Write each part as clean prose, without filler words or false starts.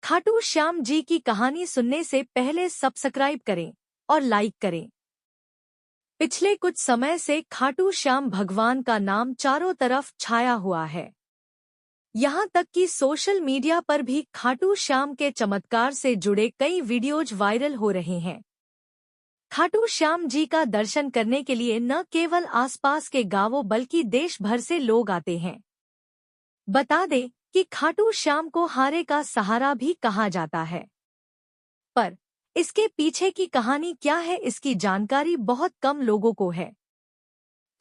खाटू श्याम जी की कहानी सुनने से पहले सब्सक्राइब करें और लाइक करें। पिछले कुछ समय से खाटू श्याम भगवान का नाम चारों तरफ छाया हुआ है। यहाँ तक कि सोशल मीडिया पर भी खाटू श्याम के चमत्कार से जुड़े कई वीडियोज वायरल हो रहे हैं। खाटू श्याम जी का दर्शन करने के लिए न केवल आसपास के गांवों बल्कि देश भर से लोग आते हैं। बता दें कि खाटू श्याम को हारे का सहारा भी कहा जाता है, पर इसके पीछे की कहानी क्या है, इसकी जानकारी बहुत कम लोगों को है।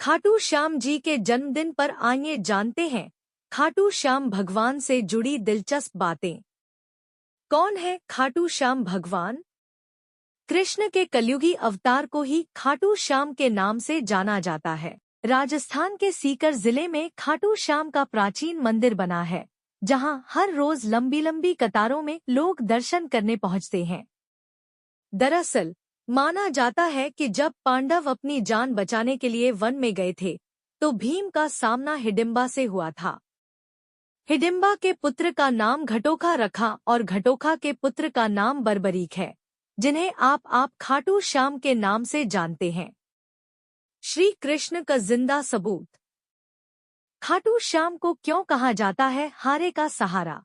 खाटू श्याम जी के जन्मदिन पर आइए जानते हैं खाटू श्याम भगवान से जुड़ी दिलचस्प बातें। कौन है खाटू श्याम भगवान? कृष्ण के कलयुगी अवतार को ही खाटू श्याम के नाम से जाना जाता है। राजस्थान के सीकर जिले में खाटू श्याम का प्राचीन मंदिर बना है, जहां हर रोज लंबी लंबी कतारों में लोग दर्शन करने पहुंचते हैं। दरअसल माना जाता है कि जब पांडव अपनी जान बचाने के लिए वन में गए थे, तो भीम का सामना हिडिंबा से हुआ था। हिडिंबा के पुत्र का नाम घटोखा रखा और घटोखा के पुत्र का नाम बर्बरीक है, जिन्हें आप खाटू श्याम के नाम से जानते हैं। श्री कृष्ण का जिंदा सबूत। खाटू श्याम को क्यों कहा जाता है हारे का सहारा?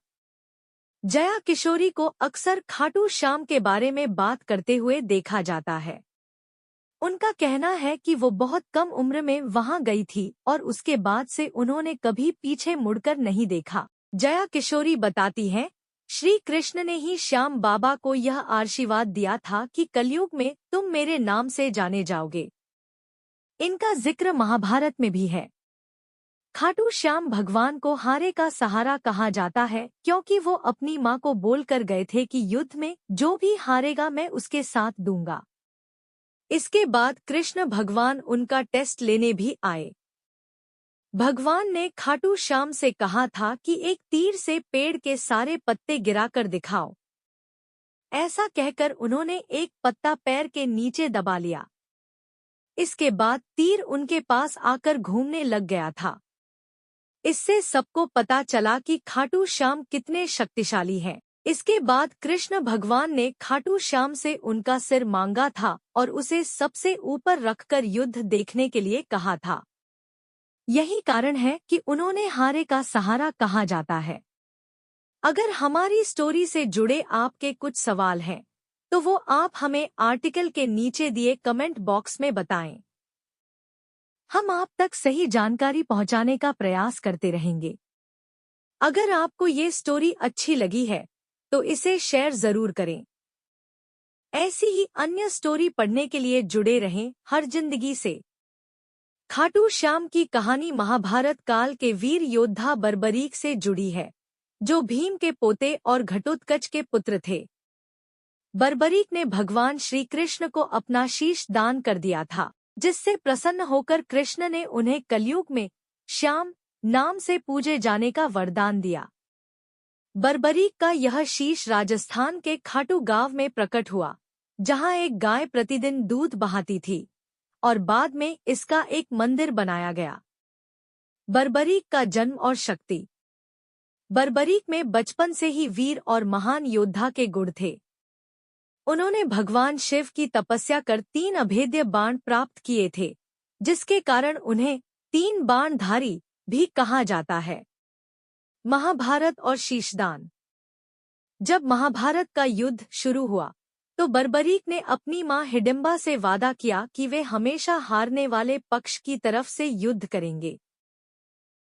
जया किशोरी को अक्सर खाटू श्याम के बारे में बात करते हुए देखा जाता है। उनका कहना है कि वो बहुत कम उम्र में वहां गई थी और उसके बाद से उन्होंने कभी पीछे मुड़कर नहीं देखा। जया किशोरी बताती हैं, श्री कृष्ण ने ही श्याम बाबा को यह आशीर्वाद दिया था कि कलयुग में तुम मेरे नाम से जाने जाओगे। इनका जिक्र महाभारत में भी है। खाटू श्याम भगवान को हारे का सहारा कहा जाता है क्योंकि वो अपनी मां को बोलकर गए थे कि युद्ध में जो भी हारेगा मैं उसके साथ दूंगा। इसके बाद कृष्ण भगवान उनका टेस्ट लेने भी आए। भगवान ने खाटू श्याम से कहा था कि एक तीर से पेड़ के सारे पत्ते गिराकर दिखाओ। ऐसा कहकर उन्होंने एक पत्ता पैर के नीचे दबा लिया। इसके बाद तीर उनके पास आकर घूमने लग गया था। इससे सबको पता चला कि खाटू श्याम कितने शक्तिशाली हैं। इसके बाद कृष्ण भगवान ने खाटू श्याम से उनका सिर मांगा था और उसे सबसे ऊपर रखकर युद्ध देखने के लिए कहा था। यही कारण है कि उन्होंने हारे का सहारा कहा जाता है। अगर हमारी स्टोरी से जुड़े आपके कुछ सवाल हैं, तो वो आप हमें आर्टिकल के नीचे दिए कमेंट बॉक्स में बताएं। हम आप तक सही जानकारी पहुंचाने का प्रयास करते रहेंगे। अगर आपको ये स्टोरी अच्छी लगी है तो इसे शेयर जरूर करें। ऐसी ही अन्य स्टोरी पढ़ने के लिए जुड़े रहें हर जिंदगी से। खाटू श्याम की कहानी महाभारत काल के वीर योद्धा बर्बरीक से जुड़ी है, जो भीम के पोते और घटोत्कच के पुत्र थे। बर्बरीक ने भगवान श्री कृष्ण को अपना शीश दान कर दिया था, जिससे प्रसन्न होकर कृष्ण ने उन्हें कलयुग में श्याम नाम से पूजे जाने का वरदान दिया। बर्बरीक का यह शीश राजस्थान के खाटू गांव में प्रकट हुआ, जहां एक गाय प्रतिदिन दूध बहाती थी और बाद में इसका एक मंदिर बनाया गया। बर्बरीक का जन्म और शक्ति। बर्बरीक में बचपन से ही वीर और महान योद्धा के गुण थे। उन्होंने भगवान शिव की तपस्या कर 3 अभेद्य बाण प्राप्त किए थे, जिसके कारण उन्हें 3 बाणधारी भी कहा जाता है। महाभारत और शीशदान। जब महाभारत का युद्ध शुरू हुआ तो बर्बरीक ने अपनी मां हिडिंबा से वादा किया कि वे हमेशा हारने वाले पक्ष की तरफ से युद्ध करेंगे।